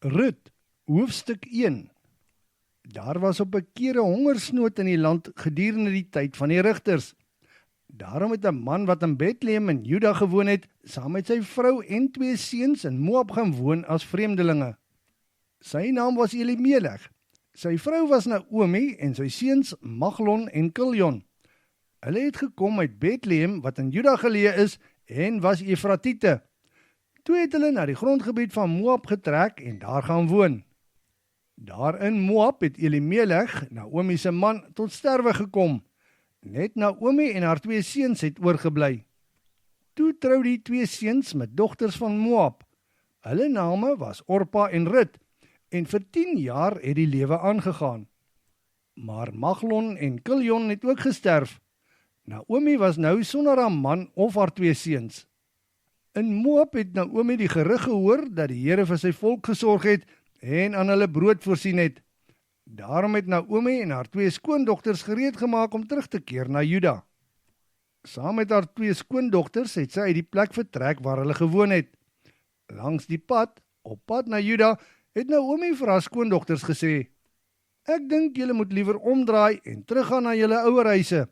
Rut, hoofstuk 1. Daar was op 'n keer 'n hongersnood in die land gedurende die tyd van die rigters. Daarom het 'n man wat in Bethlehem in Juda gewoon het, saam met sy vrou en 2 seuns in Moab gaan woon as vreemdelinge. Sy naam was Elimelech. Sy vrou was Naomi en sy seuns Maglon en Kiljon. Hulle het gekom uit Bethlehem wat in Juda geleë is en was Efratiete. Toe het hulle na die grondgebied van Moab getrek en daar gaan woon. Daar in Moab het Elimelech, Naomi se man, tot sterwe gekom. Net Naomi en haar 2 seuns het oorgebly. Toe trou die 2 seuns met dogters van Moab. Hulle name was Orpa en Rut, en vir 10 jaar het die lewe aangegaan. Maar Maglon en Kiljon het ook gesterf. Naomi was nou sonder haar man of haar 2 seuns. In Moab het Naomi die gerug gehoor dat die Here vir sy volk gesorg het en aan hulle brood voorsien het. Daarom het Naomi en haar 2 skoondogters gereed gemaak om terug te keer na Juda. Saam met haar 2 skoondogters het sy uit die plek vertrek waar hulle gewoon het. Langs die pad, op pad na Juda, het Naomi vir haar skoondogters gesê: "Ek dink julle moet liewer omdraai en teruggaan na julle ouerhuise.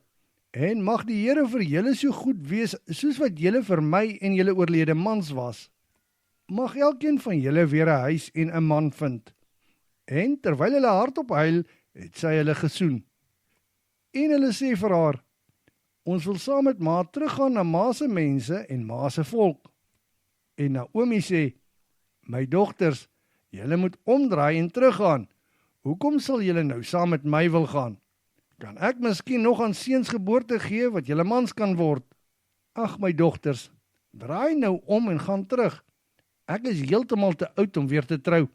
En mag die Here vir julle so goed wees soos wat julle vir my en julle oorlede mans was. Mag elkeen van julle weer 'n huis en 'n man vind." En terwyl hulle hardop huil, het sy hulle gesoen. En hulle sê vir haar: "Ons wil saam met ma teruggaan na ma se mense en ma se volk." En Naomi sê: "My dogters, julle moet omdraai en teruggaan. Hoekom sal julle nou saam met my wil gaan? Kan ek miskien nog aan seuns geboorte gee wat julle mans kan word? Ag my dogters, draai nou om en gaan terug. Ek is heeltemal te oud om weer te trou.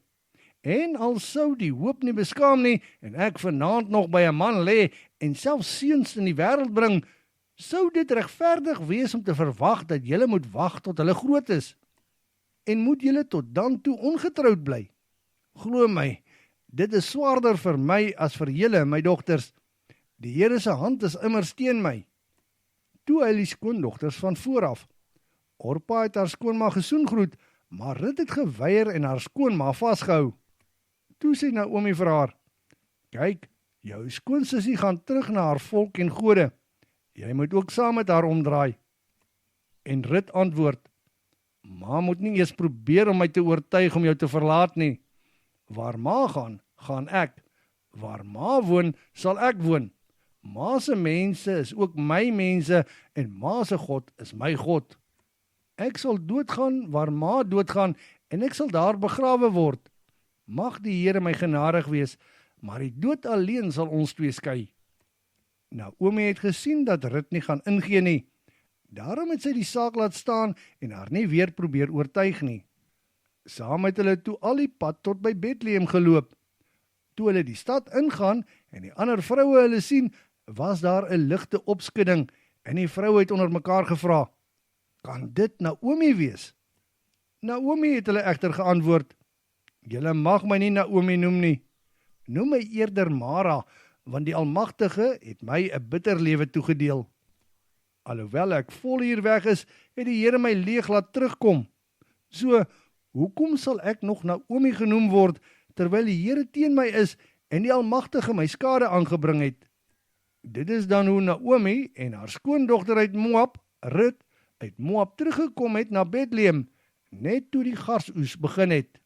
En al sou die hoop nie beskaam nie en ek vanaand nog by 'n man lê en self seuns in die wêreld bring, sou dit regverdig wees om te verwag dat julle moet wag tot hulle groot is. En moet julle tot dan toe ongetroud bly? Glo my, dit is swaarder vir my as vir julle, my dogters. Die Here se hand is immers teen my." Toe huil die skoondogters van vooraf. Orpa het haar skoonma gesoen groet, maar Rut het geweier en haar skoonma vasgehou. Toe sê Naomi vir haar: "Kyk, jou skoonsussie gaan terug na haar volk en gode. Jy moet ook saam met haar omdraai." En Rut antwoord: "Ma moet nie eers probeer om my te oortuig om jou te verlaat nie. Waar ma gaan, gaan ek. Waar ma woon, sal ek woon. Ma se mense is ook my mense en ma se God is my God. Ek sal doodgaan waar ma doodgaan en ek sal daar begrawe word. Mag die Here my genadig wees, maar die dood alleen sal ons 2 skei." Naomi het gesien dat Rut nie gaan ingee nie. Daarom het sy die saak laat staan en haar nie weer probeer oortuig nie. Saam het hulle toe al die pad tot by Bethlehem geloop. Toe hulle die stad ingaan en die ander vroue hulle sien, was daar 'n ligte opskudding en die vroue het onder mekaar gevra: "Kan dit Naomi wees?" Naomi het hulle egter geantwoord: "Julle mag my nie Naomi noem nie. Noem my eerder Mara, want die Almagtige het my 'n bitter lewe toegedeel. Alhoewel ek vol hier weg is, het die Here my leeg laat terugkom. So, hoekom sal ek nog Naomi genoem word, terwyl die Here teen my is en die Almagtige my skade aangebring het?" Dit is dan hoe Naomi en haar skoondogter uit Moab, Rut, uit Moab teruggekom het na Bethlehem, net toe die garsoes begin het.